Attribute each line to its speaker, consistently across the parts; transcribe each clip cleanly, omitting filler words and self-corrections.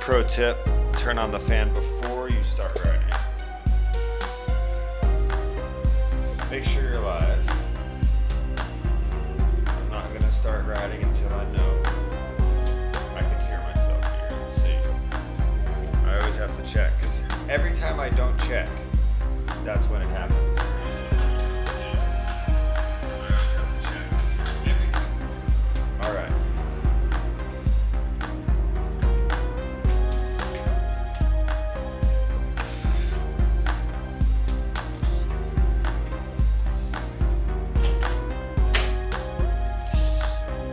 Speaker 1: Pro tip, turn on the fan before you start riding. Make sure you're live. I'm not gonna start riding until I know I can hear myself here and see. I always have to check, because every time I don't check, that's when it happens. All right.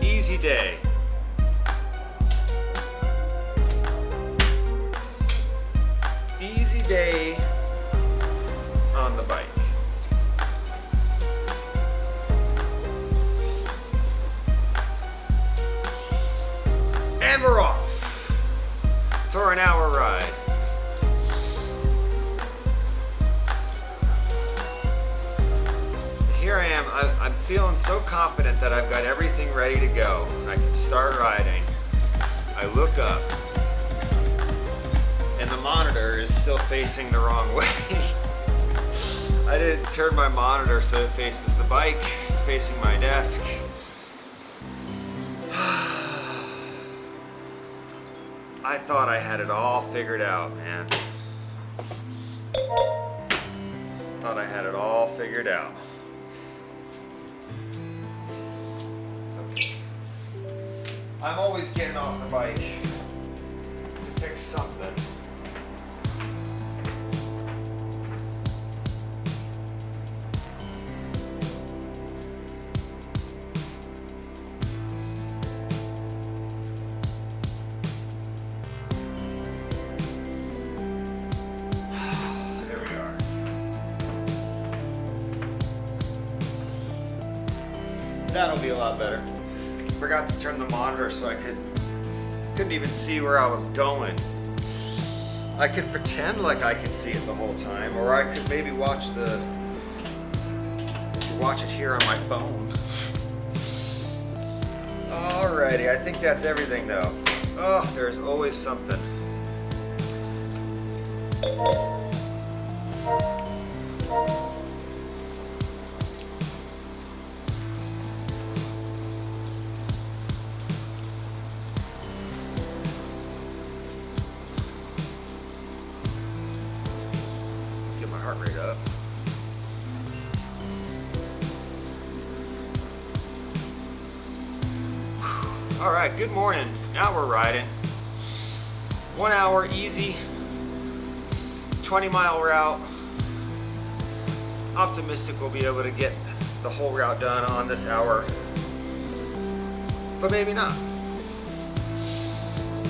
Speaker 1: Easy day. Easy day on the bike. And we're off for an hour ride. Here I am. I'm feeling so confident that I've got everything ready to go. I can start riding. I look up, and the monitor is still facing the wrong way. I didn't turn my monitor so it faces the bike. It's facing my desk. I thought I had it all figured out, man. Thought I had it all figured out. I'm always getting off the bike to fix something. There we are. That'll be a lot better. Forgot to turn the monitor so I couldn't even see where I was going. I could pretend like I could see it the whole time, or I could maybe watch it here on my phone. Alrighty, I think that's everything though. Oh, there's always something. Heart rate up. All right, good morning. Now we're riding. 1 hour easy, 20-mile route. Optimistic we'll be able to get the whole route done on this hour, but maybe not.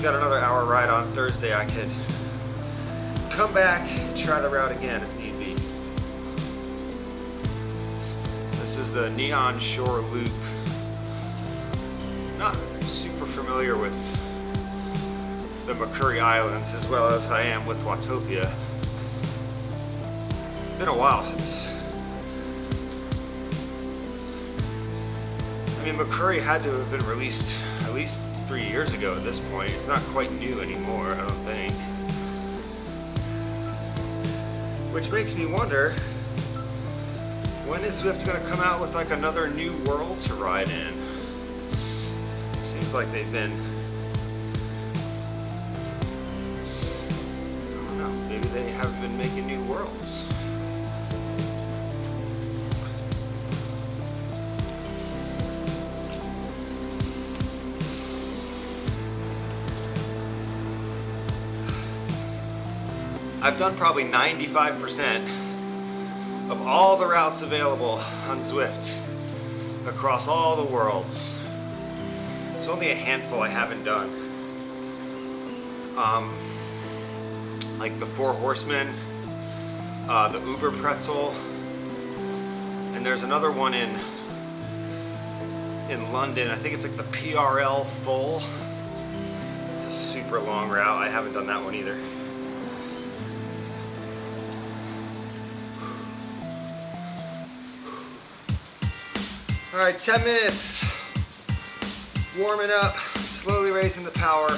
Speaker 1: Got another hour ride on Thursday. I could come back and try the route again if need be. This is the Neon Shore Loop. Not super familiar with the McCurry Islands as well as I am with Watopia. Been a while since. I mean, McCurry had to have been released at least 3 years ago at this point. It's not quite new anymore, I don't think. Which makes me wonder, when is Zwift going to come out with like another new world to ride in? Seems like they've been, I don't know, maybe they haven't been making new worlds. I've done probably 95% of all the routes available on Zwift across all the worlds. There's only a handful I haven't done. Like the Four Horsemen, the Uber Pretzel, and there's another one in London. I think it's like the PRL Full. It's a super long route. I haven't done that one either. All right, 10 minutes, warming up, slowly raising the power.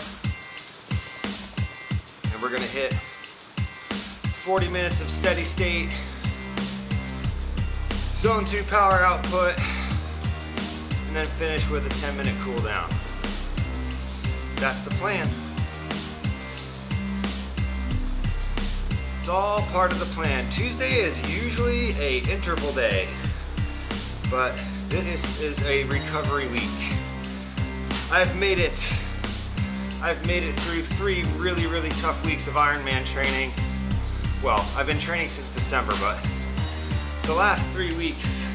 Speaker 1: And we're gonna hit 40 minutes of steady state, zone 2 power output, and then finish with a 10-minute cool down. That's the plan. It's all part of the plan. Tuesday is usually a interval day, but this is a recovery week. I've made it through 3 really, really tough weeks of Ironman training. Well, I've been training since December, but the last 3 weeks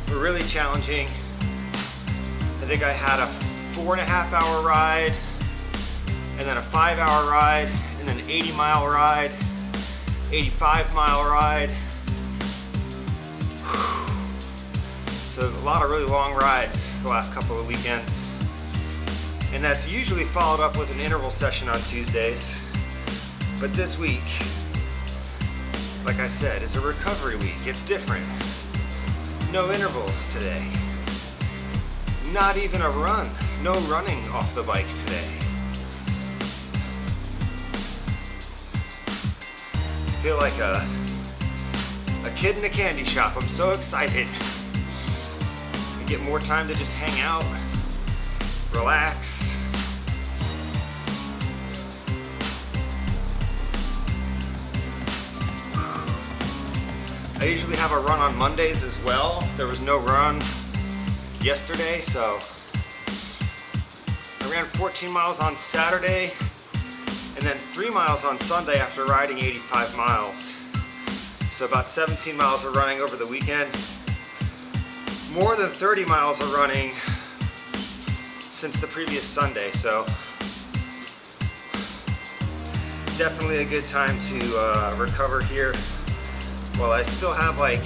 Speaker 1: were really challenging. I think I had a 4.5-hour ride, and then a 5-hour ride, and then an 80-mile ride, 85-mile ride. So a lot of really long rides the last couple of weekends. And that's usually followed up with an interval session on Tuesdays. But this week, like I said, is a recovery week. It's different. No intervals today. Not even a run. No running off the bike today. I feel like a kid in a candy shop. I'm so excited. I get more time to just hang out, relax. I usually have a run on Mondays as well. There was no run yesterday, so I ran 14 miles on Saturday and then 3 miles on Sunday after riding 85 miles. So about 17 miles of running over the weekend. More than 30 miles of running since the previous Sunday, so definitely a good time to recover here. Well, I still have like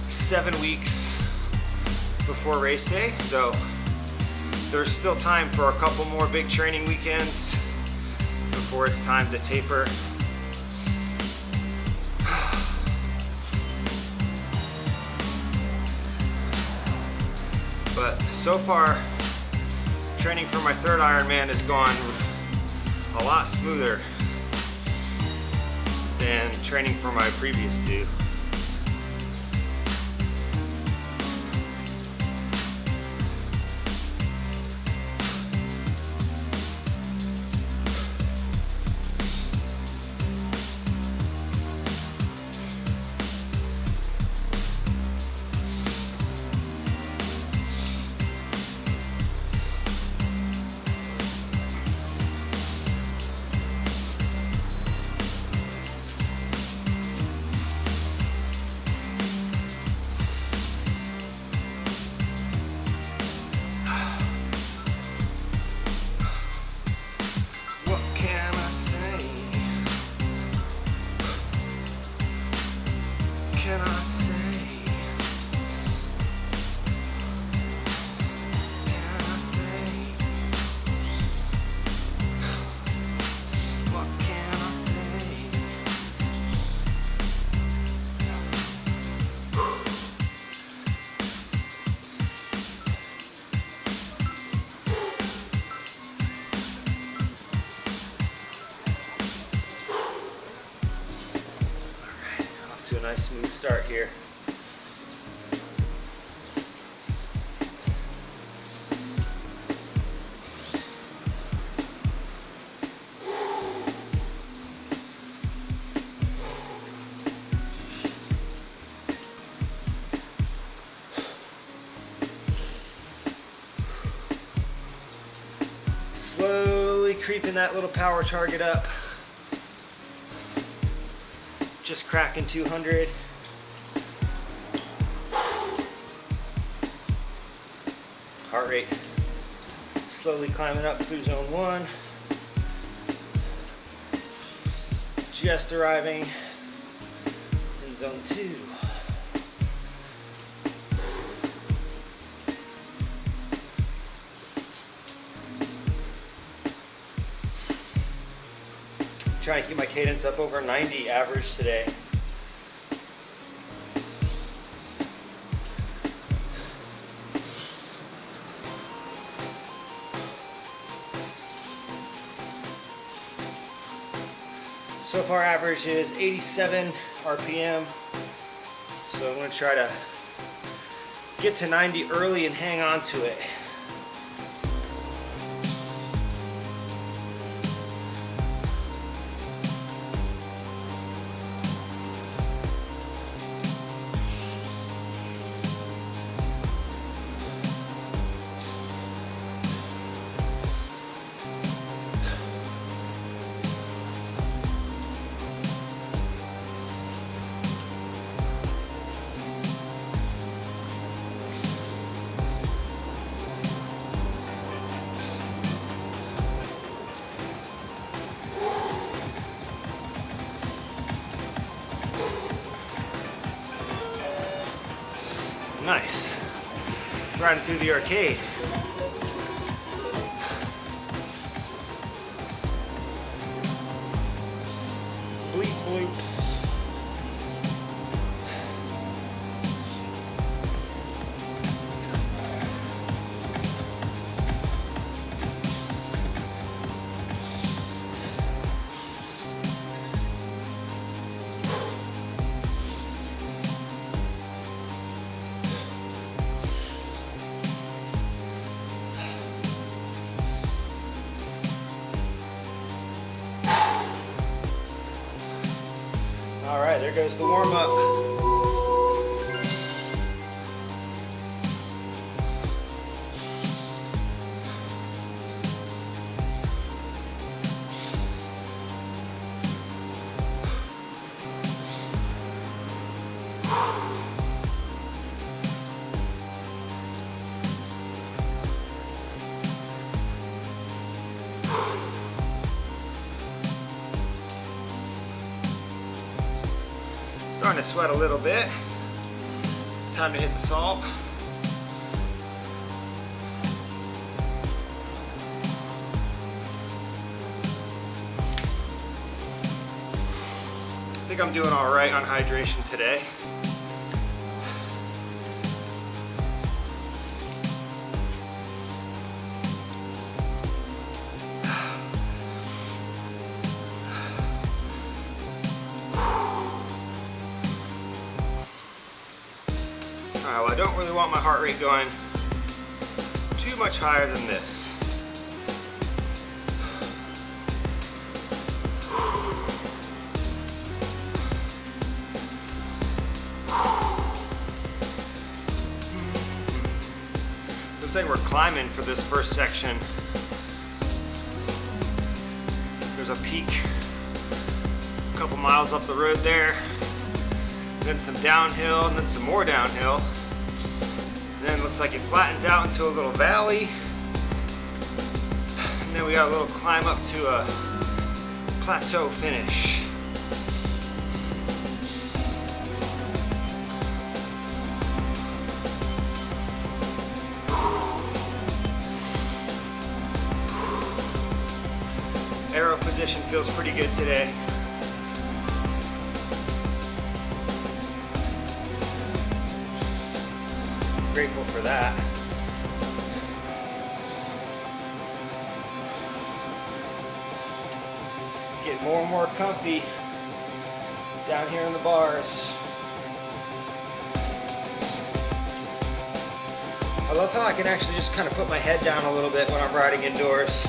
Speaker 1: 7 weeks before race day, so there's still time for a couple more big training weekends before it's time to taper. But so far, training for my 3rd Ironman has gone a lot smoother than training for my previous 2. To a nice smooth start here. Slowly creeping that little power target up. Just cracking 200. Heart rate slowly climbing up through zone 1. Just arriving in zone 2. Trying to keep my cadence up over 90 average today.
Speaker 2: So far average is 87 RPM. So I'm gonna try to get to 90 early and hang on to it. Nice. Riding through the arcade. Bleep bloops. All right, there goes the warm up. Starting to sweat a little bit. Time to hit the salt. I think I'm doing all right on hydration today. Well, I don't really want my heart rate going too much higher than this. Looks like we're climbing for this first section. There's a peak a couple miles up the road there. Then some downhill, and then some more downhill. And then it looks like it flattens out into a little valley. And then we got a little climb up to a plateau finish. Aero position feels pretty good today. Grateful for that. Get more and more comfy down here in the bars. I love how I can actually just kind of put my head down a little bit when I'm riding indoors.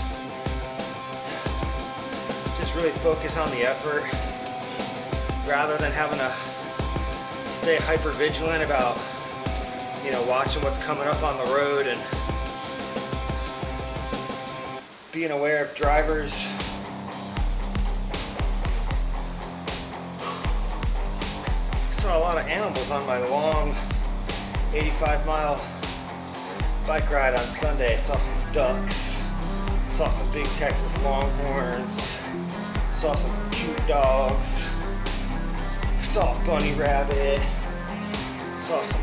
Speaker 2: Just really focus on the effort rather than having to stay hyper vigilant about, you know, watching what's coming up on the road and being aware of drivers. Saw a lot of animals on my long 85-mile bike ride on Sunday. Saw some ducks, saw some big Texas longhorns, saw some cute dogs, saw a bunny rabbit, saw some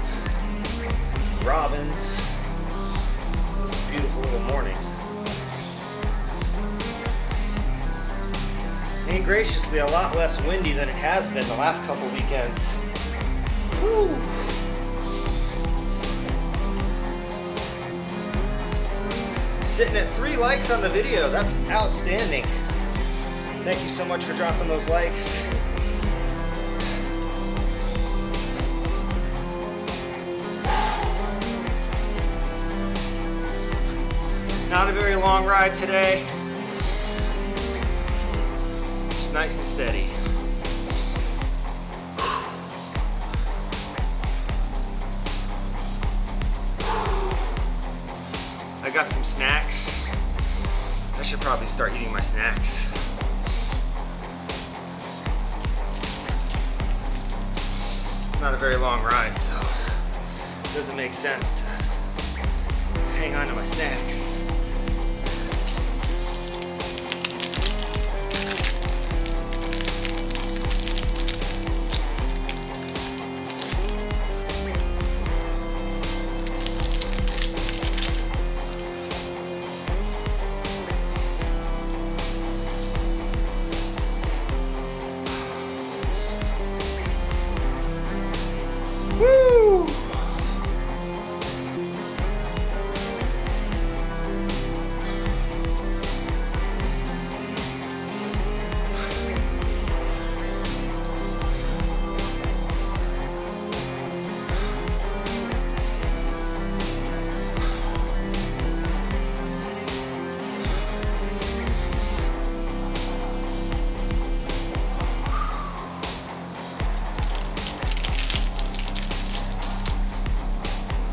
Speaker 2: robins. It was a beautiful little morning. And graciously, a lot less windy than it has been the last couple weekends. Whew. Sitting at 3 likes on the video. That's outstanding. Thank you so much for dropping those likes. Not a very long ride today. Just nice and steady. I got some snacks. I should probably start eating my snacks. Not a very long ride, so it doesn't make sense to hang on to my snacks. Woo!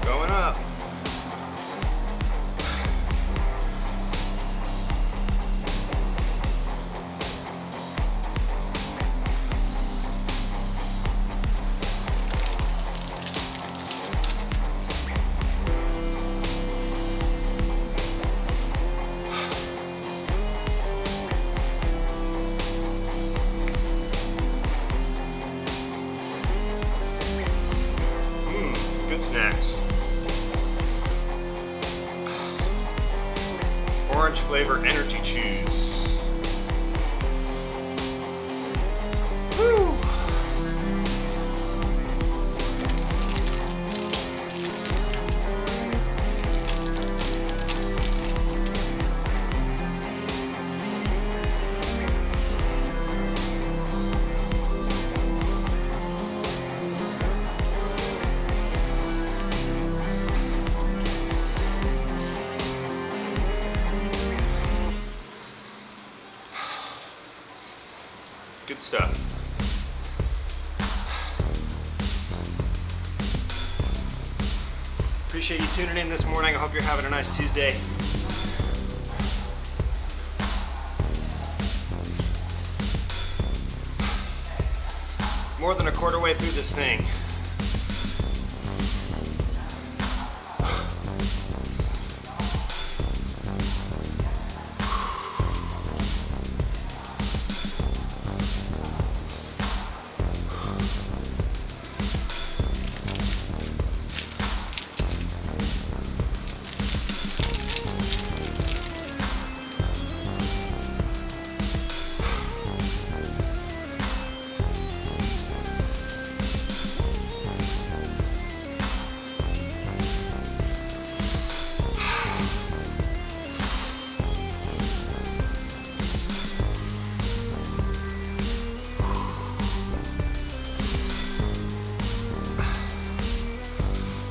Speaker 2: Going up. Good snacks. Orange flavor energy chews. Woo! Good stuff. Appreciate you tuning in this morning. I hope you're having a nice Tuesday. More than a quarter way through this thing.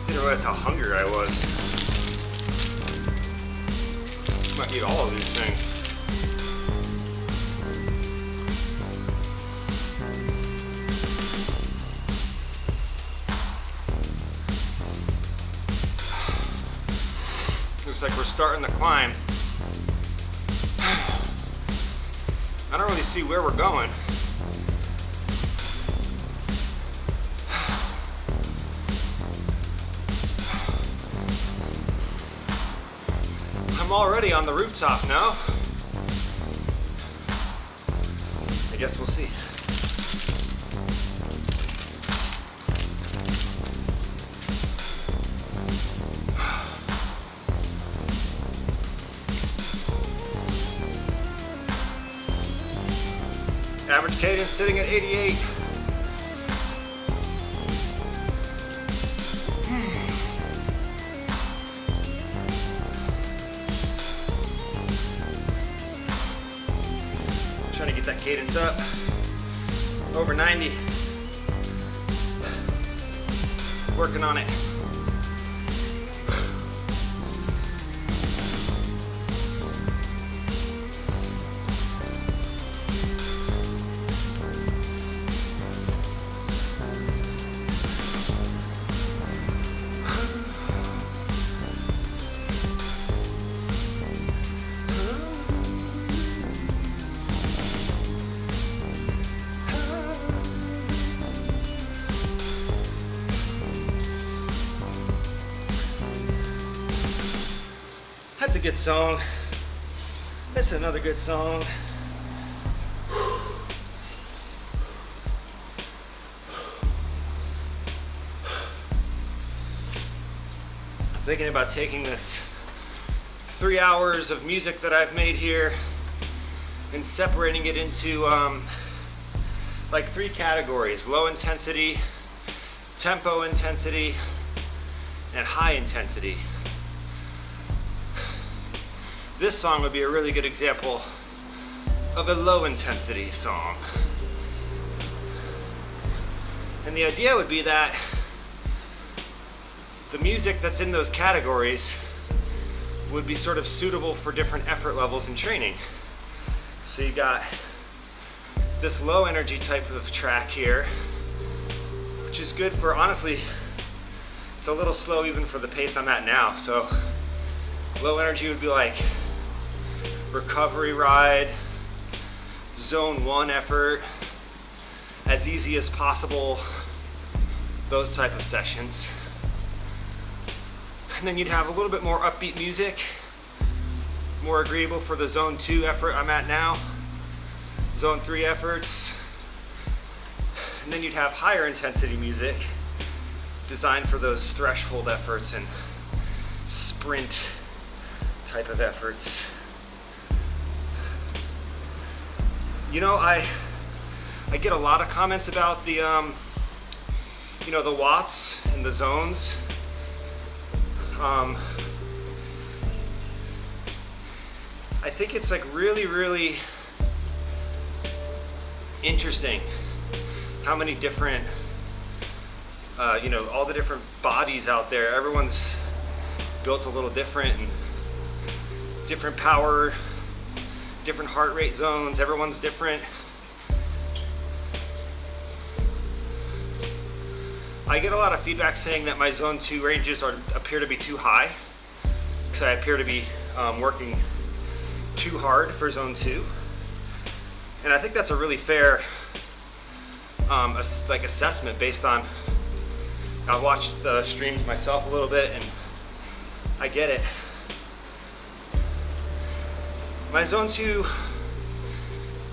Speaker 2: Didn't realize how hungry I was. Might eat all of these things. Looks like we're starting the climb. I don't really see where we're going. I'm already on the rooftop now. I guess we'll see. Average cadence sitting at 88. Trying to get that cadence up. Over 90. Working on it. That's a good song. That's another good song. I'm thinking about taking this 3 hours of music that I've made here and separating it into like 3 categories: low intensity, tempo intensity, and high intensity. This song would be a really good example of a low intensity song. And the idea would be that the music that's in those categories would be sort of suitable for different effort levels in training. So you got this low energy type of track here, which is good for, honestly, it's a little slow even for the pace I'm at now. So low energy would be like recovery ride, zone 1 effort, as easy as possible, those type of sessions. And then you'd have a little bit more upbeat music, more agreeable for the zone 2 effort I'm at now, zone 3 efforts. And then you'd have higher intensity music designed for those threshold efforts and sprint type of efforts. You know, I get a lot of comments about the, you know, the watts and the zones. I think it's like really interesting how many different, you know, all the different bodies out there. Everyone's built a little different, and different power, different heart rate zones. Everyone's different. I get a lot of feedback saying that my zone 2 ranges appear to be too high, because I appear to be working too hard for zone 2. And I think that's a really fair assessment based on, I've watched the streams myself a little bit and I get it. My zone 2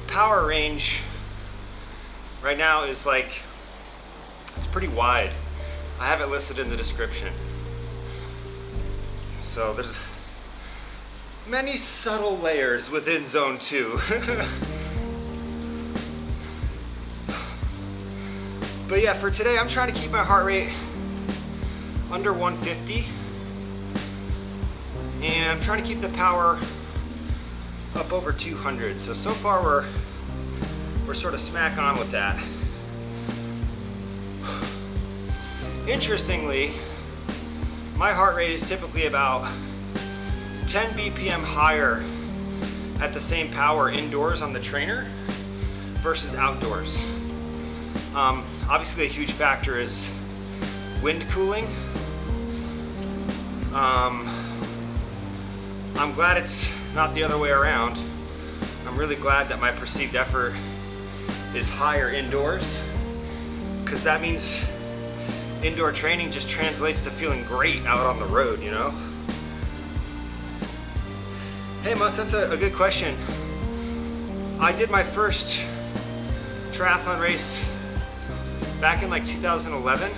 Speaker 2: power range right now is like, it's pretty wide. I have it listed in the description. So there's many subtle layers within zone 2. But yeah, for today, I'm trying to keep my heart rate under 150. And I'm trying to keep the power up over 200. So far we're sort of smack on with that. Interestingly, my heart rate is typically about 10 BPM higher at the same power indoors on the trainer versus outdoors. Obviously a huge factor is wind cooling. I'm glad it's not the other way around. I'm really glad that my perceived effort is higher indoors, because that means indoor training just translates to feeling great out on the road, you know? Hey Mus, that's a good question. I did my first triathlon race back in like 2011.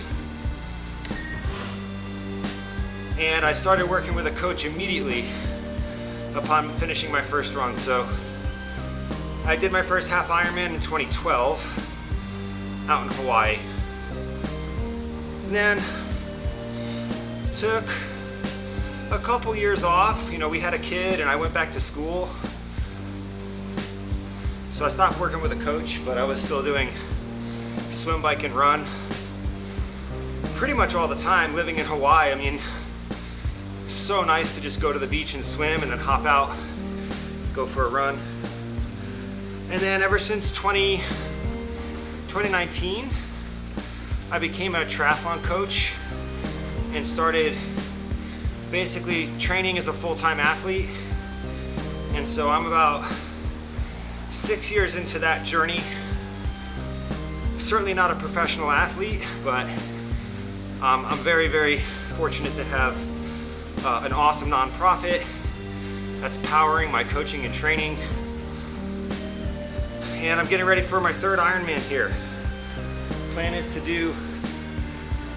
Speaker 2: And I started working with a coach immediately upon finishing my first run. So I did my first half Ironman in 2012 out in Hawaii. And then took a couple years off. You know, we had a kid and I went back to school. So I stopped working with a coach, but I was still doing swim, bike, and run pretty much all the time. Living in Hawaii, I mean, it's so nice to just go to the beach and swim and then hop out, go for a run. And then ever since 2019, I became a triathlon coach and started basically training as a full-time athlete. And so I'm about 6 years into that journey. Certainly not a professional athlete, but I'm very, very fortunate to have an awesome nonprofit that's powering my coaching and training. And I'm getting ready for my third Ironman here. Plan is to do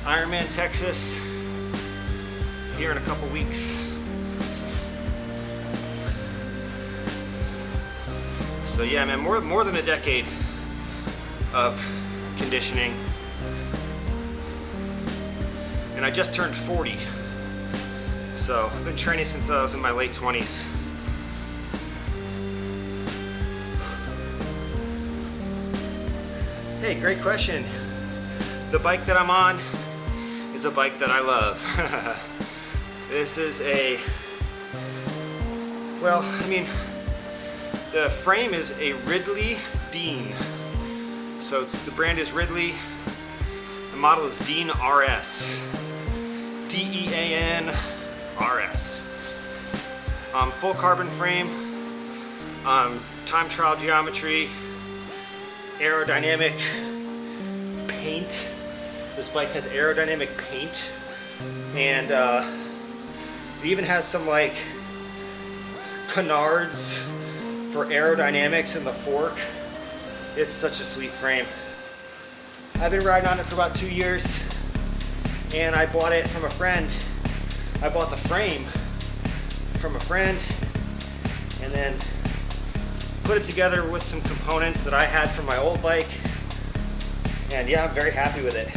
Speaker 2: Ironman Texas here in a couple weeks. So yeah, man, more than a decade of conditioning. And I just turned 40. So I've been training since I was in my late 20s. Hey, great question. The bike that I'm on is a bike that I love. This is well, I mean, the frame is a Ridley Dean. So the brand is Ridley. The model is Dean RS. DEAN RS. Full carbon frame, time trial geometry, aerodynamic paint. This bike has aerodynamic paint, and it even has some like canards for aerodynamics in the fork. It's such a sweet frame. I've been riding on it for about 2 years, and I bought it from a friend. I bought the frame from a friend and then put it together with some components that I had from my old bike. And yeah, I'm very happy with it.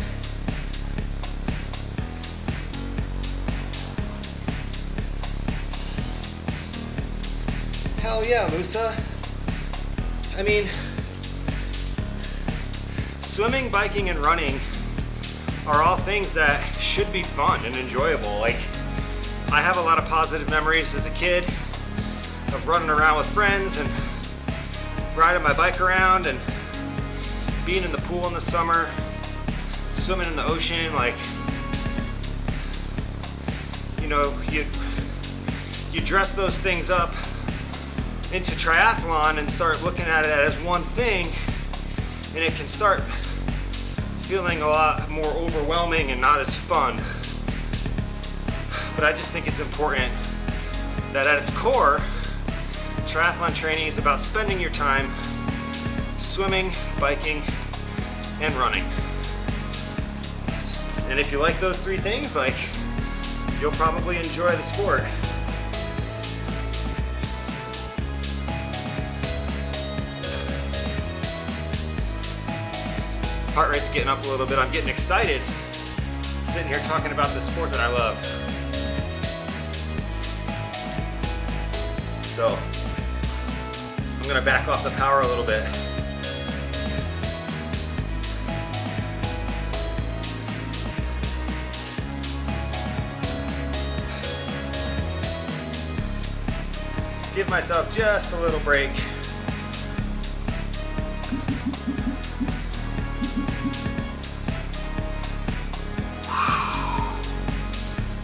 Speaker 2: Hell yeah, Musa. I mean, swimming, biking, and running are all things that should be fun and enjoyable. Like, I have a lot of positive memories as a kid of running around with friends and riding my bike around and being in the pool in the summer, swimming in the ocean. Like, you know, you dress those things up into triathlon and start looking at it as one thing, and it can start feeling a lot more overwhelming and not as fun. But I just think it's important that at its core, triathlon training is about spending your time swimming, biking, and running. And if you like those three things, like, you'll probably enjoy the sport. Heart rate's getting up a little bit. I'm getting excited sitting here talking about the sport that I love. So I'm gonna back off the power a little bit. Give myself just a little break.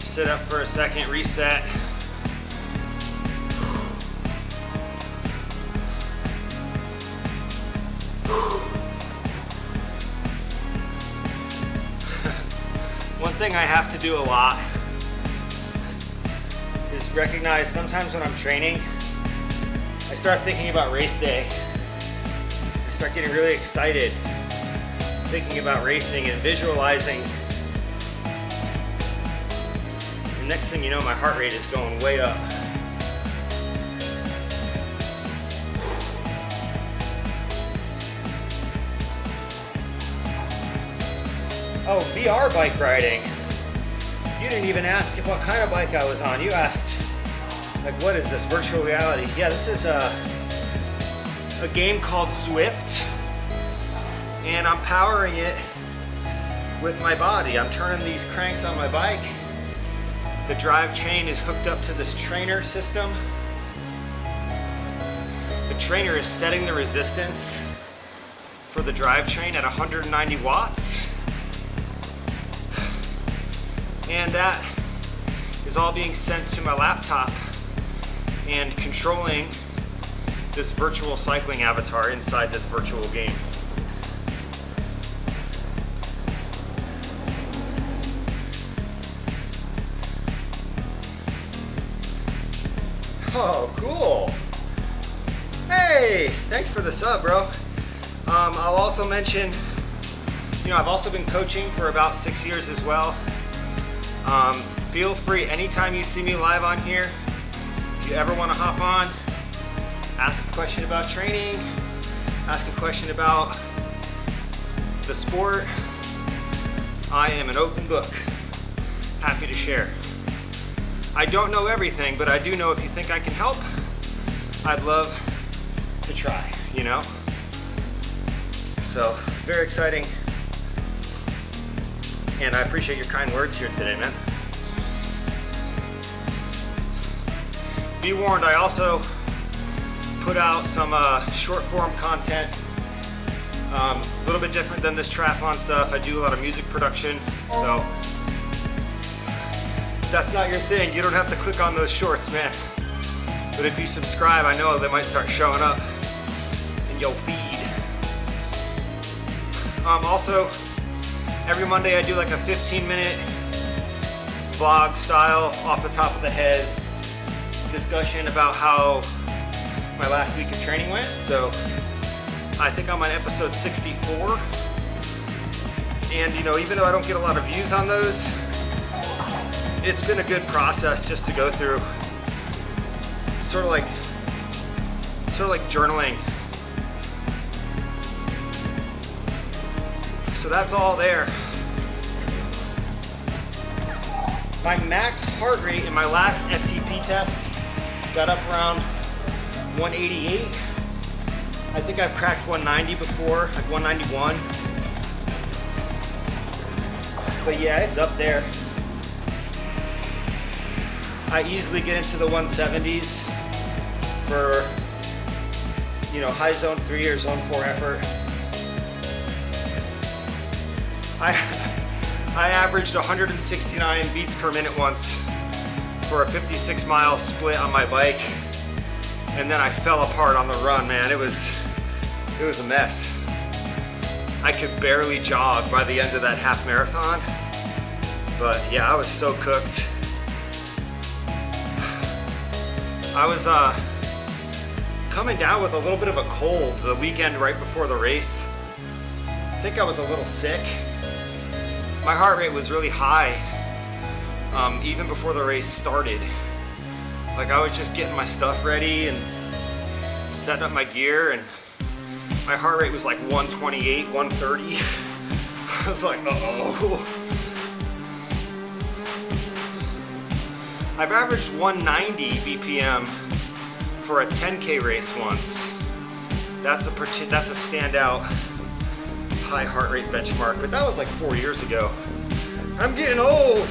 Speaker 2: Sit up for a second, reset. One thing I have to do a lot is recognize sometimes when I'm training, I start thinking about race day. I start getting really excited thinking about racing and visualizing. And next thing you know, my heart rate is going way up. Oh, VR bike riding. You didn't even ask what kind of bike I was on. You asked, like, what is this, virtual reality? Yeah, this is a game called Zwift, and I'm powering it with my body. I'm turning these cranks on my bike. The drive chain is hooked up to this trainer system. The trainer is setting the resistance for the drivetrain at 190 watts. And that is all being sent to my laptop and controlling this virtual cycling avatar inside this virtual game. Oh, cool. Hey, thanks for the sub, bro. I'll also mention, I've also been coaching for about 6 years as well. Feel free anytime you see me live on here, if you ever want to hop on, ask a question about training, ask a question about the sport. I am an open book, happy to share. I don't know everything, but I do know if you think I can help, I'd love to try, So, very exciting. And I appreciate your kind words here today, man. Be warned, I also put out some short form content. A little bit different than this triathlon stuff. I do a lot of music production, so if that's not your thing, you don't have to click on those shorts, man. But if you subscribe, I know they might start showing up in your feed. Also, every Monday I do like a 15-minute vlog style, off the top of the head discussion about how my last week of training went. So I think I'm on episode 64. And even though I don't get a lot of views on those, it's been a good process just to go through, sort of like journaling. So that's all there. My max heart rate in my last FTP test got up around 188. I think I've cracked 190 before, like 191. But yeah, it's up there. I easily get into the 170s for, high zone 3 or zone 4 effort. I averaged 169 beats per minute once for a 56-mile split on my bike, and then I fell apart on the run, man. It was a mess. I could barely jog by the end of that half marathon, but yeah, I was so cooked. I was coming down with a little bit of a cold the weekend right before the race. I think I was a little sick. My heart rate was really high, even before the race started. Like, I was just getting my stuff ready and setting up my gear, and my heart rate was like 128, 130. I was like, uh-oh. I've averaged 190 BPM for a 10K race once. That's a standout high heart rate benchmark, but that was like 4 years ago. I'm getting old.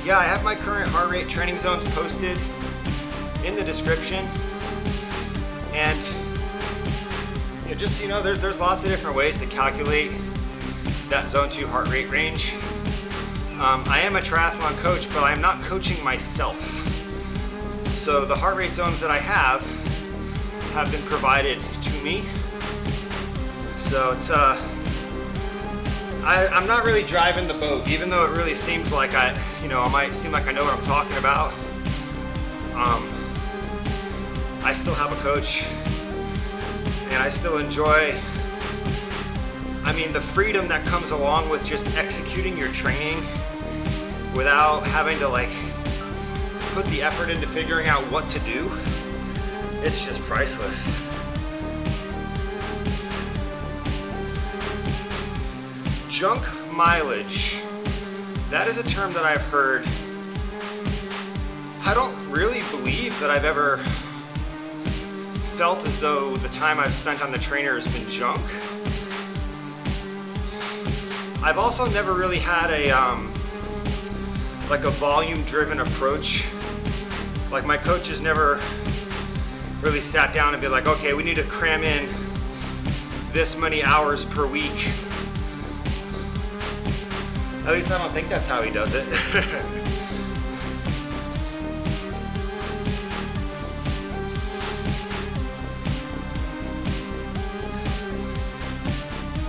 Speaker 2: Yeah, I have my current heart rate training zones posted in the description, and just so you know, there's lots of different ways to calculate that zone 2 heart rate range. I am a triathlon coach, but I'm not coaching myself. So the heart rate zones that I have been provided to me. So it's I'm not really driving the boat, even though it really seems like I might seem like I know what I'm talking about. I still have a coach, and I still enjoy, the freedom that comes along with just executing your training without having to put the effort into figuring out what to do. It's just priceless. Junk mileage. That is a term that I've heard. I don't really believe that I've ever felt as though the time I've spent on the trainer has been junk. I've also never really had a like a volume-driven approach. Like my coaches never really sat down and be like, okay, we need to cram in this many hours per week. At least I don't think that's how he does it.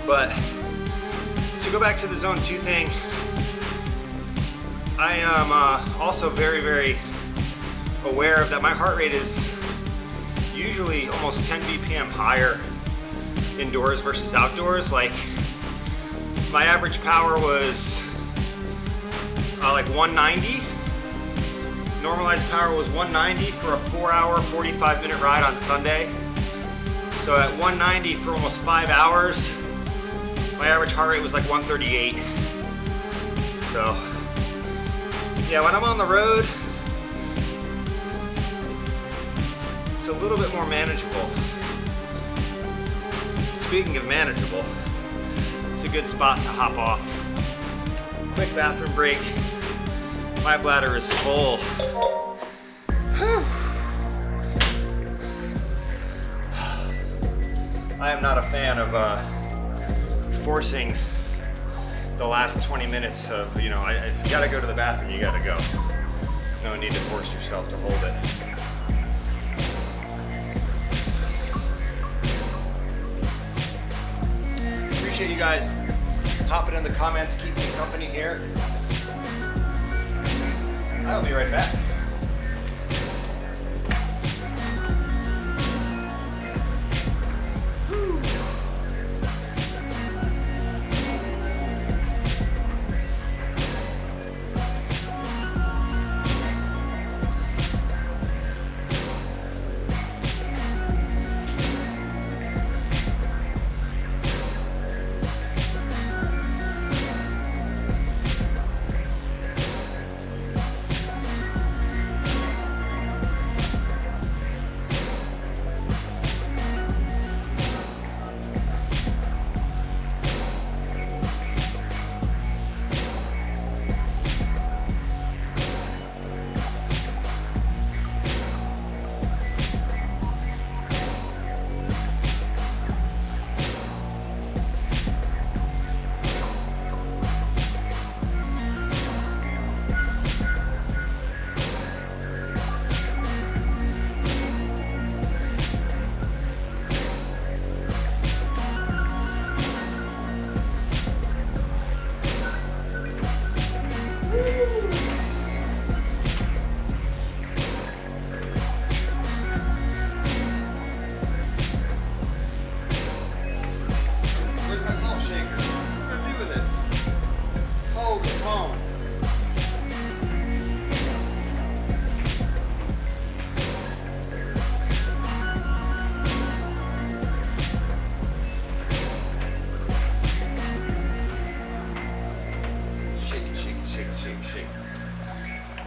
Speaker 2: But to go back to the zone 2 thing, I am also very, very aware of that my heart rate is usually almost 10 BPM higher indoors versus outdoors. Like my average power was like 190. Normalized power was 190 for a 4-hour, 45-minute ride on Sunday. So at 190 for almost 5 hours, my average heart rate was like 138. So yeah, when I'm on the road, it's a little bit more manageable. Speaking of manageable, it's a good spot to hop off. Quick bathroom break. My bladder is full. Whew. I am not a fan of forcing the last 20 minutes of, if you gotta go to the bathroom, you gotta go. No need to force yourself to hold it. Appreciate you guys hopping in the comments, keep me company here. I'll be right back.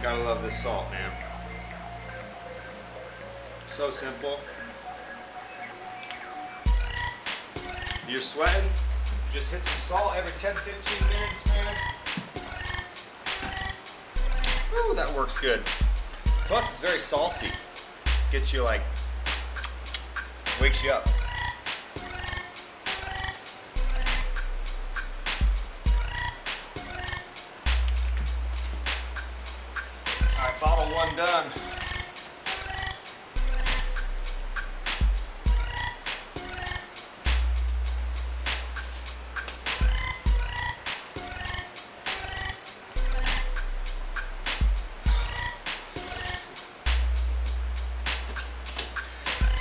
Speaker 2: Gotta love this salt, man. So simple. You're sweating, just hit some salt every 10-15 minutes, man. Ooh, that works good. Plus, it's very salty. Gets you like, wakes you up. Alright, bottle 1 done.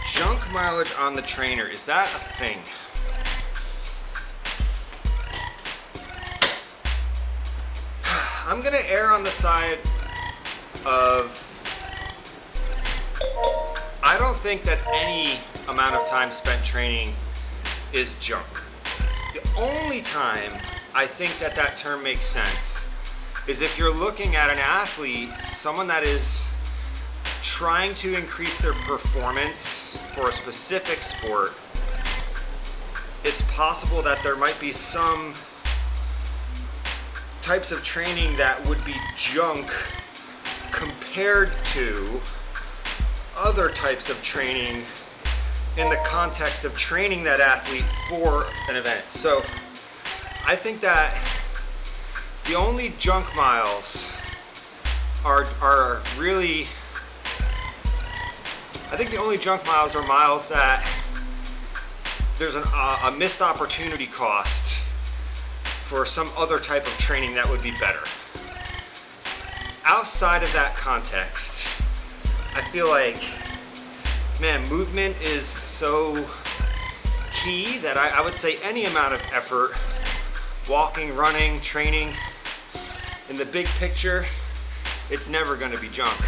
Speaker 2: Junk mileage on the trainer, is that a thing? I'm gonna err on the side of
Speaker 1: I don't think that any amount of time spent training is junk. The only time I think that that term makes sense is if you're looking at an athlete, someone that is trying to increase their performance for a specific sport. It's possible that there might be some types of training that would be junk compared to other types of training in the context of training that athlete for an event. So I think that the only junk miles are really, I think the only junk miles are miles that there's a missed opportunity cost for some other type of training that would be better. Outside of that context, I feel like, man, movement is so key that I would say any amount of effort, walking, running, training, in the big picture, it's never going to be junk.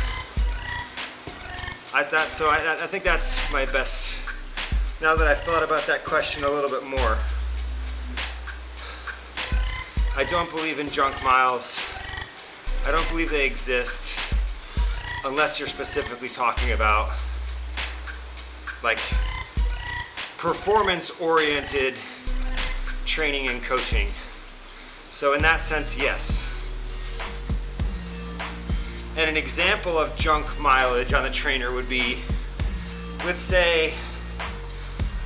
Speaker 1: I think that's my best, now that I've thought about that question a little bit more. I don't believe in junk miles. I don't believe they exist unless you're specifically talking about like performance-oriented training and coaching. So in that sense, yes. And an example of junk mileage on the trainer would be, let's say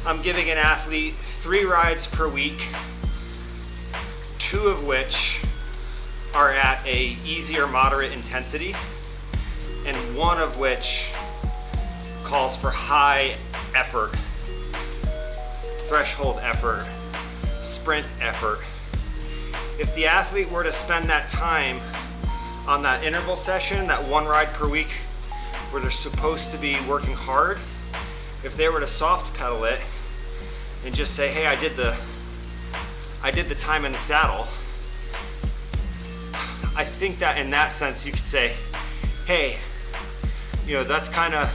Speaker 1: I'm giving an athlete 3 rides per week, 2 of which are at a easy or moderate intensity, and 1 of which calls for high effort, threshold effort, sprint effort. If the athlete were to spend that time on that interval session, that 1 ride per week where they're supposed to be working hard, if they were to soft pedal it and just say, hey, I did the time in the saddle, I think that in that sense you could say, hey, you know, that's kind of,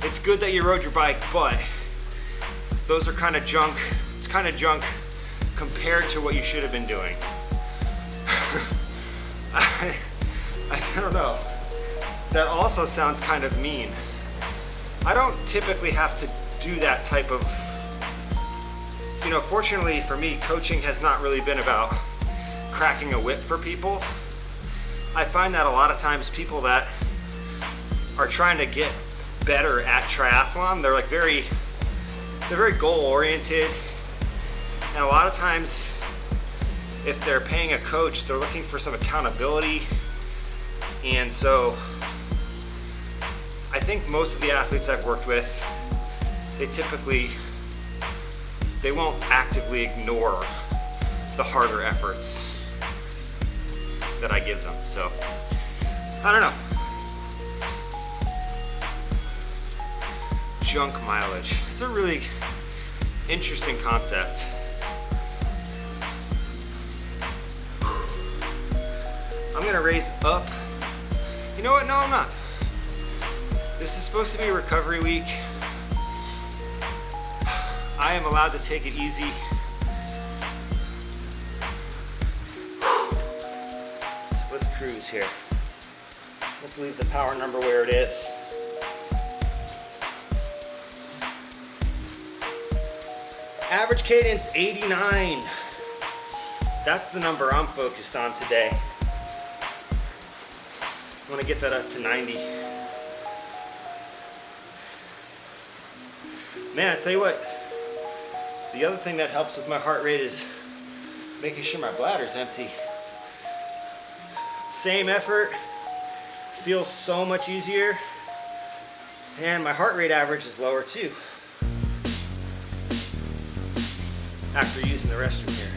Speaker 1: it's good that you rode your bike, but those are kind of junk. It's kind of junk compared to what you should have been doing. I don't know. That also sounds kind of mean. I don't typically have to do that type of, you know, fortunately for me, coaching has not really been about cracking a whip for people. I find that a lot of times people that are trying to get better at triathlon, they're very goal oriented, and a lot of times if they're paying a coach, they're looking for some accountability. And so I think most of the athletes I've worked with, they won't actively ignore the harder efforts that I give them. So I don't know. Junk mileage. It's a really interesting concept. I'm gonna raise up. You know what? No, I'm not. This is supposed to be a recovery week. I am allowed to take it easy. So let's cruise here. Let's leave the power number where it is. Average cadence 89. That's the number I'm focused on today. I want to get that up to 90. Man, I tell you what, the other thing that helps with my heart rate is making sure my bladder's empty. Same effort, feels so much easier, and my heart rate average is lower too after using the restroom here.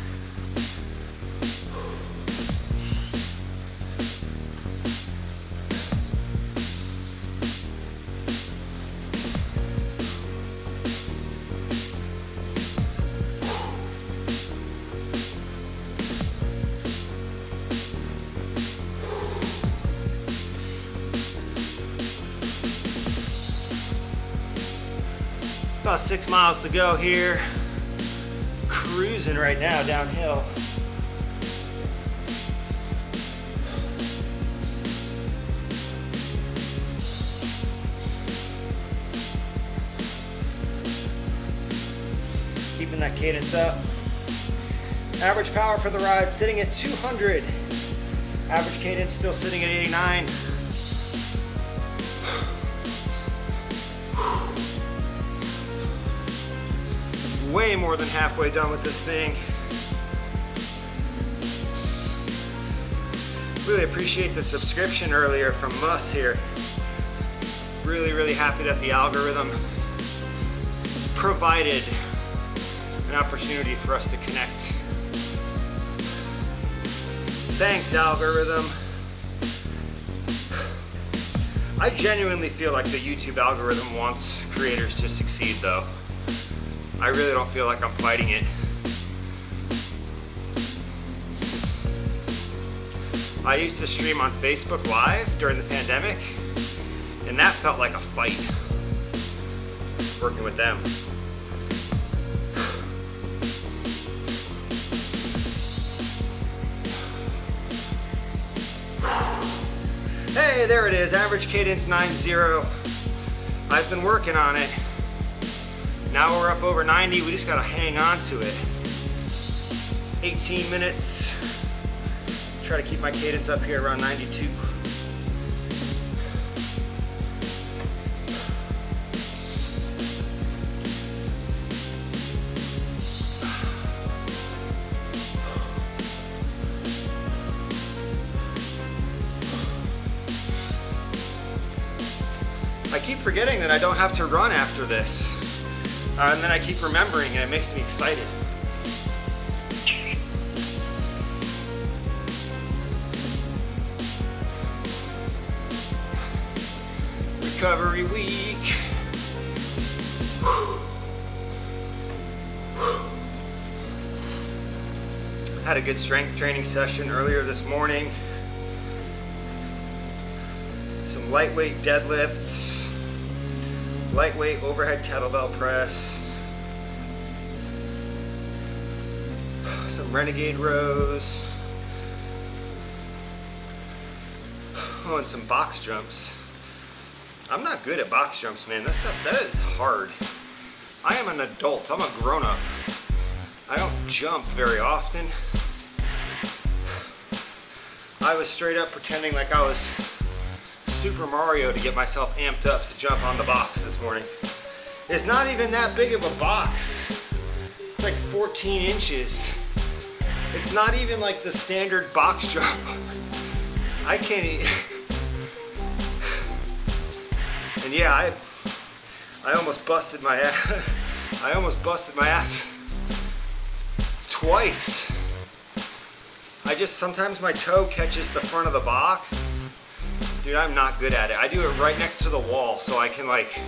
Speaker 2: About 6 miles to go here. Cruising right now downhill. Keeping that cadence up. Average power for the ride sitting at 200. Average cadence still sitting at 89. Way more than halfway done with this thing. Really appreciate the subscription earlier from Mus here. Really happy that the algorithm provided an opportunity for us to connect. Thanks, algorithm. I genuinely feel like the YouTube algorithm wants creators to succeed though. I really don't feel like I'm fighting it. I used to stream on Facebook Live during the pandemic, and that felt like a fight, working with them. Hey, there it is, average cadence 9-0. I've been working on it. Now we're up over 90, we just gotta hang on to it. 18 minutes. Try to keep my cadence up here around 92. I keep forgetting that I don't have to run after this. And then I keep remembering and it makes me excited. Recovery week. Had a good strength training session earlier this morning. Some lightweight deadlifts. Lightweight overhead kettlebell press, some renegade rows, oh, and some box jumps. I'm not good at box jumps, man. That is hard. I am an adult. I'm a grown-up. I don't jump very often. I was straight up pretending like I was Super Mario to get myself amped up to jump on the box this morning. It's not even that big of a box. It's like 14 inches. It's not even like the standard box jump. I can't and yeah, I almost busted my ass. I almost busted my ass twice. Sometimes my toe catches the front of the box. Dude, I'm not good at it. I do it right next to the wall so I can like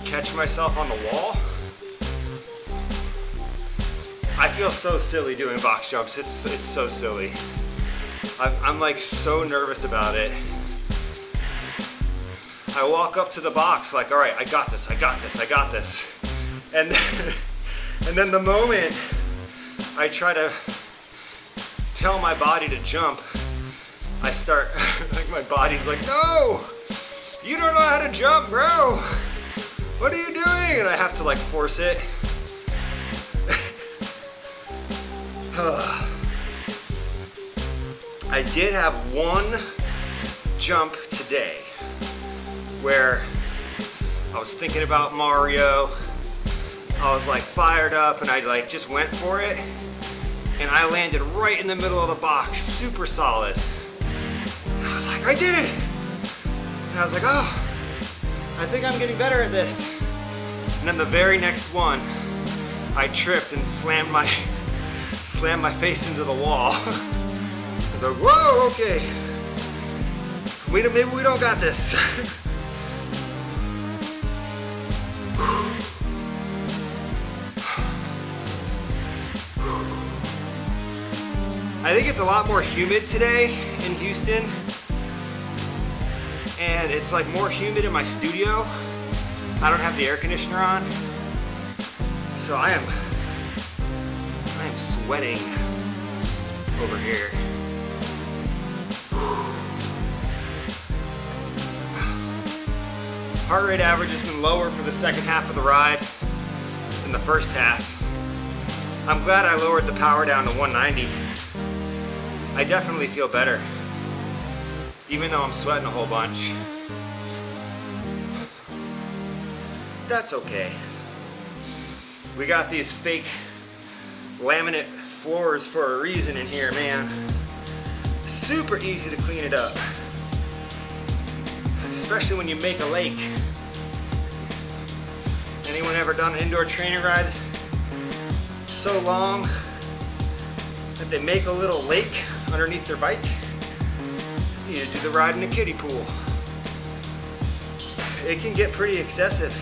Speaker 2: catch myself on the wall. I feel so silly doing box jumps. It's so silly. I'm like so nervous about it. I walk up to the box like, all right, I got this. And then the moment I try to tell my body to jump, I start, like my body's like, no, you don't know how to jump, bro. What are you doing? And I have to like force it. I did have one jump today where I was thinking about Mario. I was like fired up and I like just went for it. And I landed right in the middle of the box, super solid. I was like, I did it! And I was like, oh, I think I'm getting better at this. And then the very next one, I tripped and slammed my face into the wall. I was like, whoa, okay. Maybe we don't got this. I think it's a lot more humid today in Houston. And it's like more humid in my studio. I don't have the air conditioner on. So I am sweating over here. Heart rate average has been lower for the second half of the ride than the first half. I'm glad I lowered the power down to 190. I definitely feel better, even though I'm sweating a whole bunch. That's okay. We got these fake laminate floors for a reason in here, man. Super easy to clean it up, especially when you make a lake. Anyone ever done an indoor training ride so long that they make a little lake underneath their bike? You need to do the ride in a kiddie pool. It can get pretty excessive.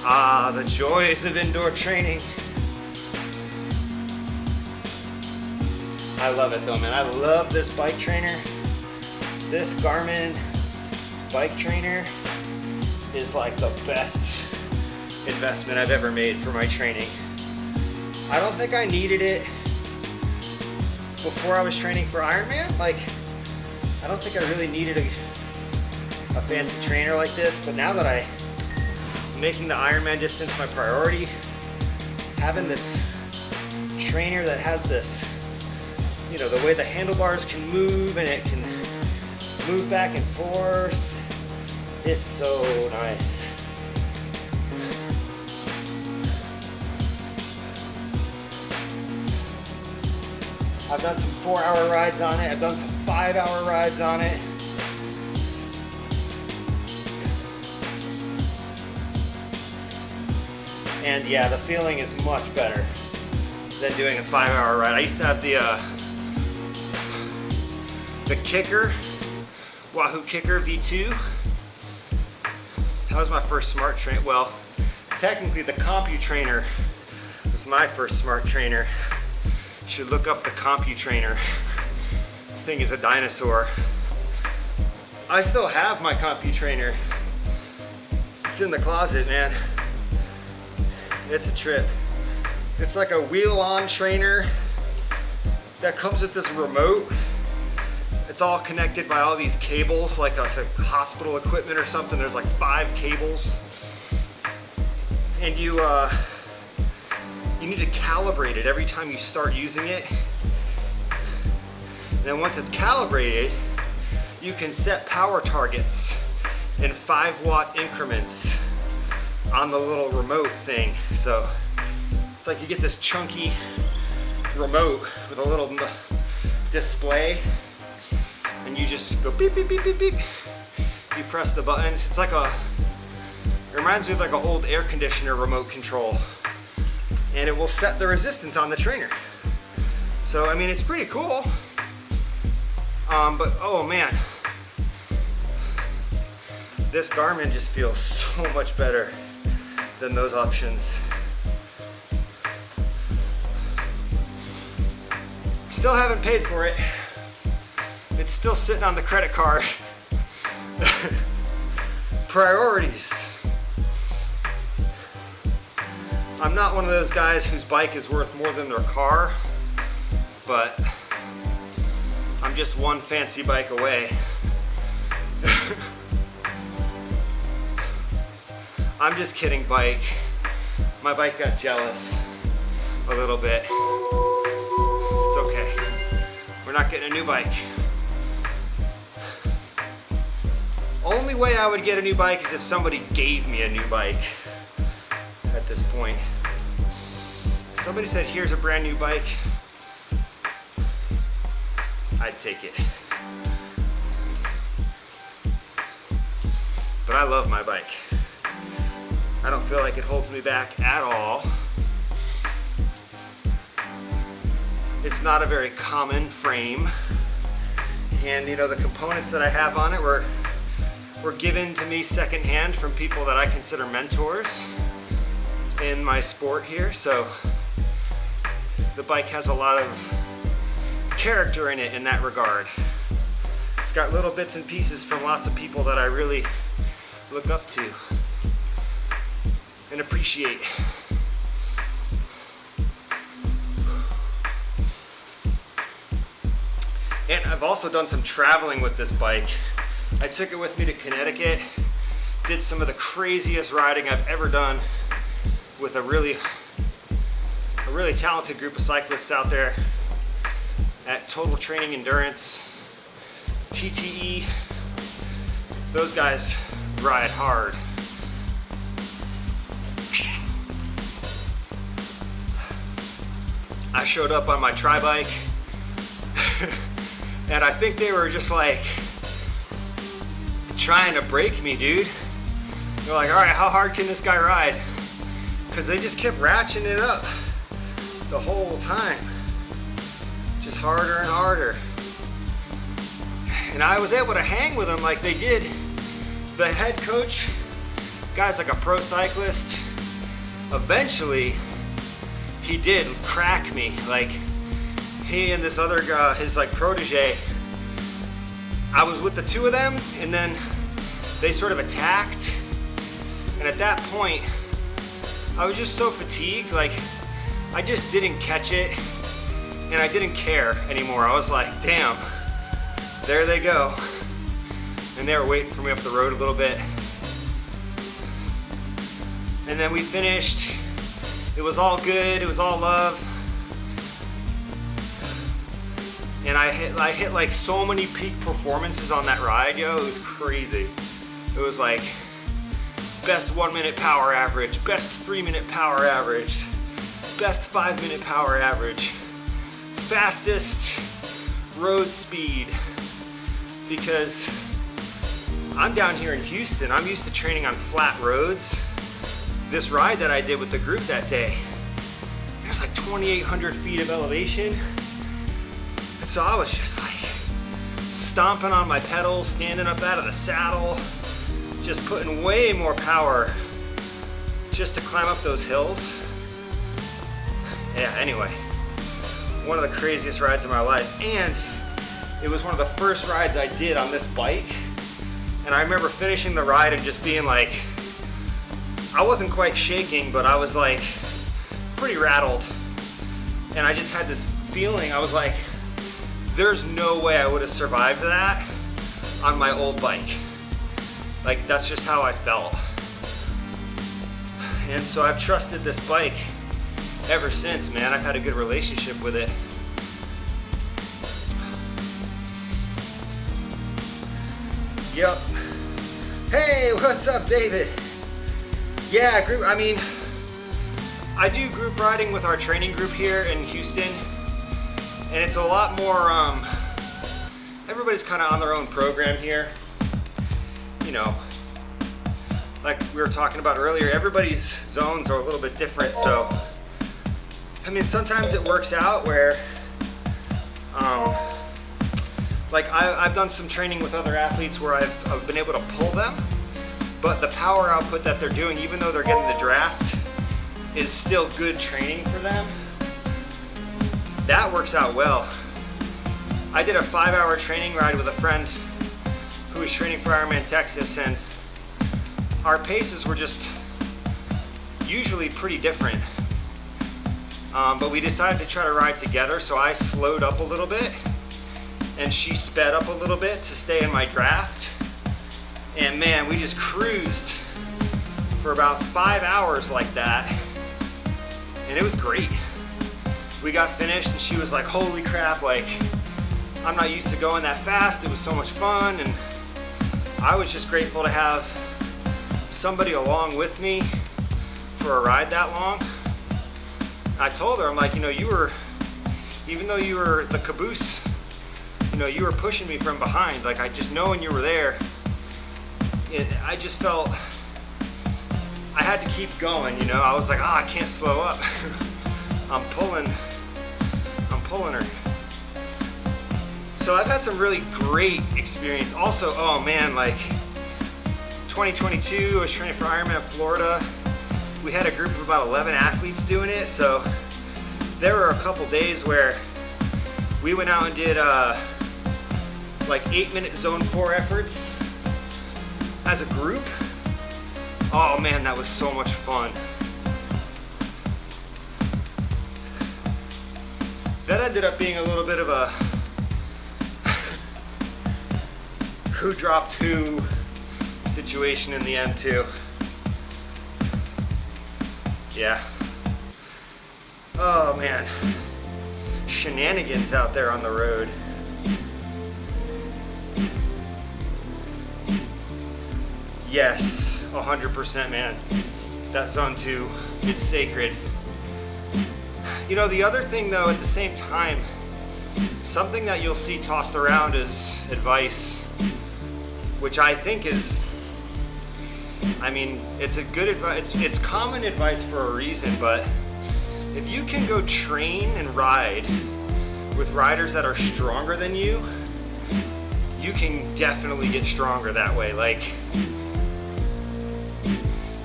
Speaker 2: Ah, the joys of indoor training. I love it though, man. I love this bike trainer. This Garmin bike trainer is like the best investment I've ever made for my training. I don't think I needed it before I was training for Ironman. Like, I don't think I really needed a fancy trainer like this, but now that I'm making the Ironman distance my priority, having this trainer that has this, you know, the way the handlebars can move and it can move back and forth, it's so nice. I've done some 4-hour rides on it. I've done some 5-hour rides on it. And yeah, the feeling is much better than doing a 5-hour ride. I used to have the Kicker, Wahoo Kicker V2. That was my first smart trainer. Well, technically the CompuTrainer was my first smart trainer. You should look up the CompuTrainer. The thing is a dinosaur. I still have my CompuTrainer. It's in the closet, man. It's a trip. It's like a wheel-on trainer that comes with this remote. It's all connected by all these cables, like a hospital equipment or something. There's like 5 cables. And you need to calibrate it every time you start using it. And then once it's calibrated, you can set power targets in 5-watt increments on the little remote thing. So it's like you get this chunky remote with a little display, and you just go beep, beep, beep, beep, beep. You press the buttons. It's like it reminds me of like an old air conditioner remote control, and it will set the resistance on the trainer. So, I mean, it's pretty cool. But oh man, this Garmin just feels so much better than those options. Still haven't paid for it. It's still sitting on the credit card. Priorities. I'm not one of those guys whose bike is worth more than their car, but I'm just one fancy bike away. I'm just kidding, bike. My bike got jealous a little bit. It's okay. We're not getting a new bike. Only way I would get a new bike is if somebody gave me a new bike at this point. If somebody said, here's a brand new bike, I'd take it. But I love my bike. I don't feel like it holds me back at all. It's not a very common frame. And you know, the components that I have on it were given to me secondhand from people that I consider mentors in my sport here. So the bike has a lot of character in it in that regard. It's got little bits and pieces from lots of people that I really look up to. and appreciate. And I've also done some traveling with this bike. I took it with me to Connecticut, did some of the craziest riding I've ever done with a really talented group of cyclists out there at Total Training Endurance, TTE. Those guys ride hard. I showed up on my tri-bike and I think they were just like trying to break me, dude. They're like, all right, how hard can this guy ride? Because they just kept ratcheting it up the whole time. Just harder and harder. And I was able to hang with them like they did. The head coach, guy's like a pro cyclist. Eventually, he did crack me. Like, he and this other guy, his like protege, I was with the two of them and then they sort of attacked. And at that point, I was just so fatigued, like I just didn't catch it and I didn't care anymore. I was like, damn, there they go. And they were waiting for me up the road a little bit. And then we finished. It was all good, it was all love. And I hit like so many peak performances on that ride, yo, it was crazy. It was like best 1 minute power average, best 3 minute power average, best 5 minute power average, fastest road speed. Because I'm down here in Houston, I'm used to training on flat roads. This ride that I did with the group that day, there's like 2,800 feet of elevation. And so I was just like stomping on my pedals, standing up out of the saddle, just putting way more power just to climb up those hills. Yeah, anyway, one of the craziest rides of my life. And it was one of the first rides I did on this bike. And I remember finishing the ride and just being like, I wasn't quite shaking, but I was like pretty rattled. And I just had this feeling, I was like, there's no way I would have survived that on my old bike. Like, that's just how I felt. And so I've trusted this bike ever since, man. I've had a good relationship with it. Yep. Hey, what's up, David? Yeah, I do group riding with our training group here in Houston, and it's a lot more, everybody's kind of on their own program here. You know, like we were talking about earlier, everybody's zones are a little bit different, so, I mean, sometimes it works out where, like I've done some training with other athletes where I've been able to pull them, but the power output that they're doing, even though they're getting the draft, is still good training for them. That works out well. I did a 5-hour training ride with a friend who was training for IRONMAN Texas, and our paces were just usually pretty different. But we decided to try to ride together, so I slowed up a little bit and she sped up a little bit to stay in my draft. And man, we just cruised for about 5 hours like that. And it was great. We got finished and she was like, holy crap, like, I'm not used to going that fast. It was so much fun. And I was just grateful to have somebody along with me for a ride that long. I told her, I'm like, you know, even though you were the caboose, you know, you were pushing me from behind. Like, I just knowing you were there, I just felt I had to keep going, you know. I was like, I can't slow up. I'm pulling her. So I've had some really great experience. Also, oh man, like 2022, I was training for Ironman Florida. We had a group of about 11 athletes doing it. So there were a couple days where we went out and did like 8-minute zone 4 efforts as a group Oh man, that was so much fun. That ended up being a little bit of a who dropped who situation in the end too. Yeah. Oh man. Shenanigans out there on the road. Yes, 100%, man. That zone 2, it's sacred. You know, the other thing though, at the same time, something that you'll see tossed around is advice, which I think is, I mean, it's a good advice, it's common advice for a reason, but if you can go train and ride with riders that are stronger than you, you can definitely get stronger that way. Like,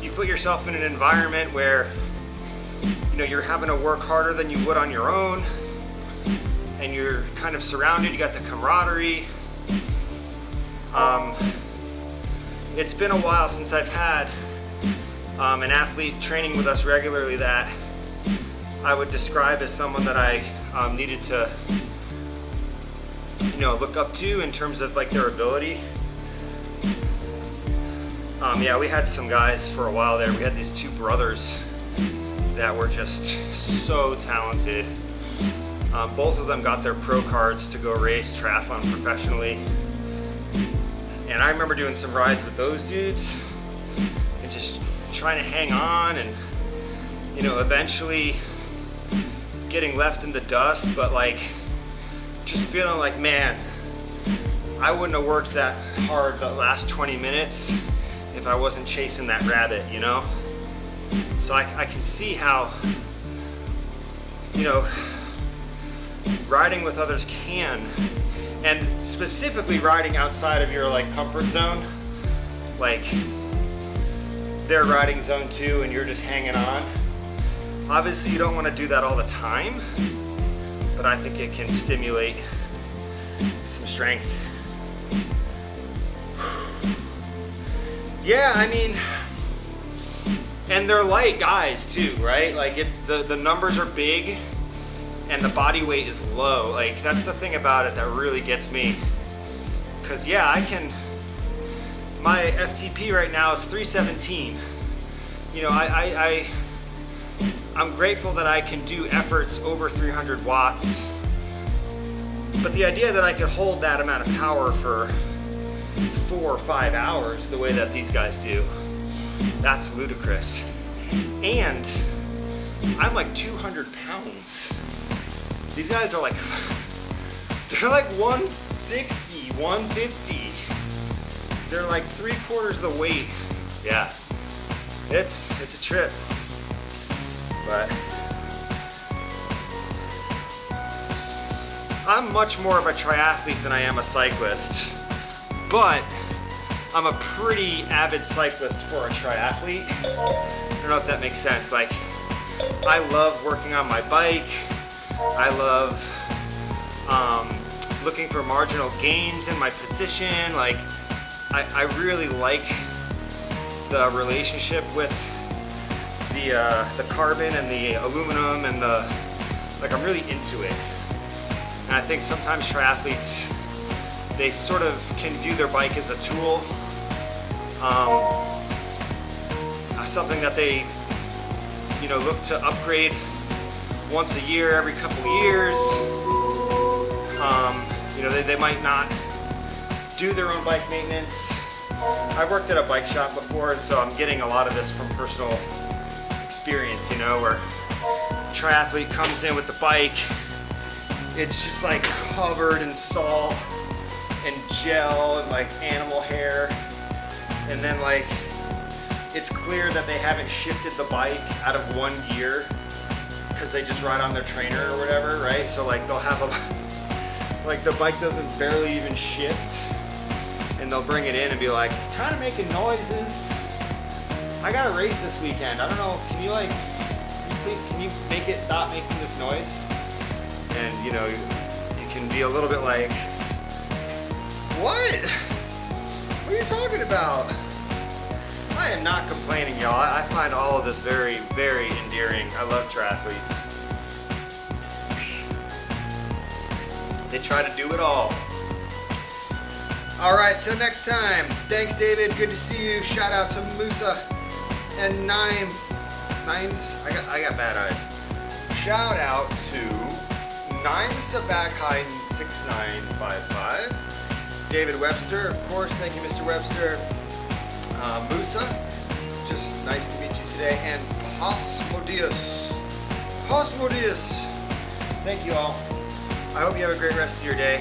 Speaker 2: you put yourself in an environment where, you know, you're having to work harder than you would on your own, and you're kind of surrounded, you got the camaraderie. It's been a while since I've had an athlete training with us regularly that I would describe as someone that I needed to, you know, look up to in terms of like their ability. Yeah, we had some guys for a while there. We had these 2 brothers that were just so talented. Both of them got their pro cards to go race triathlon professionally. And I remember doing some rides with those dudes and just trying to hang on and, you know, eventually getting left in the dust, but like just feeling like, man, I wouldn't have worked that hard the last 20 minutes if I wasn't chasing that rabbit, you know? So I can see how, you know, riding with others can, and specifically riding outside of your like comfort zone, like they're riding zone 2 and you're just hanging on. Obviously you don't want to do that all the time, but I think it can stimulate some strength. Yeah, I mean, and they're light guys too, right? Like the numbers are big and the body weight is low. Like that's the thing about it that really gets me. Cause yeah, my FTP right now is 317. You know, I'm grateful that I can do efforts over 300 watts. But the idea that I could hold that amount of power for 4 or 5 hours the way that these guys do, that's ludicrous. And I'm like 200 pounds. These guys are like, they're like 160, 150. They're like 3/4 the weight. Yeah, it's a trip. But I'm much more of a triathlete than I am a cyclist. But I'm a pretty avid cyclist for a triathlete. I don't know if that makes sense. Like, I love working on my bike. I love looking for marginal gains in my position. Like, I really like the relationship with the carbon and the aluminum and like I'm really into it. And I think sometimes triathletes, they sort of can view their bike as a tool, something that they, you know, look to upgrade once a year, every couple of years. You know, they might not do their own bike maintenance. I worked at a bike shop before, and so I'm getting a lot of this from personal experience, you know, where a triathlete comes in with the bike, it's just like covered in salt and gel and like animal hair, and then like it's clear that they haven't shifted the bike out of one gear because they just ride on their trainer or whatever, right? So like they'll have like the bike doesn't barely even shift, and they'll bring it in and be like, it's kind of making noises. I got a race this weekend. I don't know, can you make it stop making this noise? And you know, you can be a little bit like, what? What are you talking about?
Speaker 1: I am not complaining, y'all. I find all of this very, very endearing. I love triathletes. They try to do it all. All right, till next time. Thanks, David. Good to see you. Shout out to Musa and Nimes. I got bad eyes. Shout out to Nimes Sabakheim 6955. David Webster, of course. Thank you, Mr. Webster. Musa, just nice to meet you today. And Cosmodius. Thank you all. I hope you have a great rest of your day.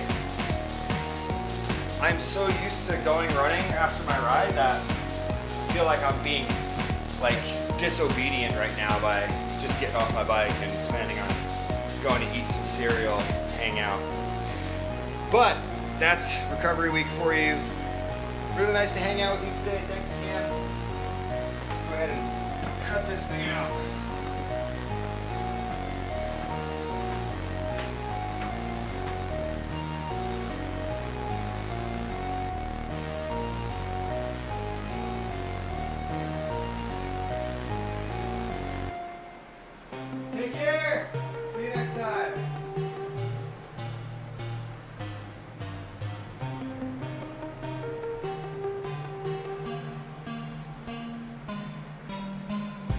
Speaker 1: I'm so used to going running after my ride that I feel like I'm being like disobedient right now by just getting off my bike and planning on going to eat some cereal, hang out. But that's recovery week for you. Really nice to hang out with you today. Thanks again. Let's go ahead and cut this thing out. Take care.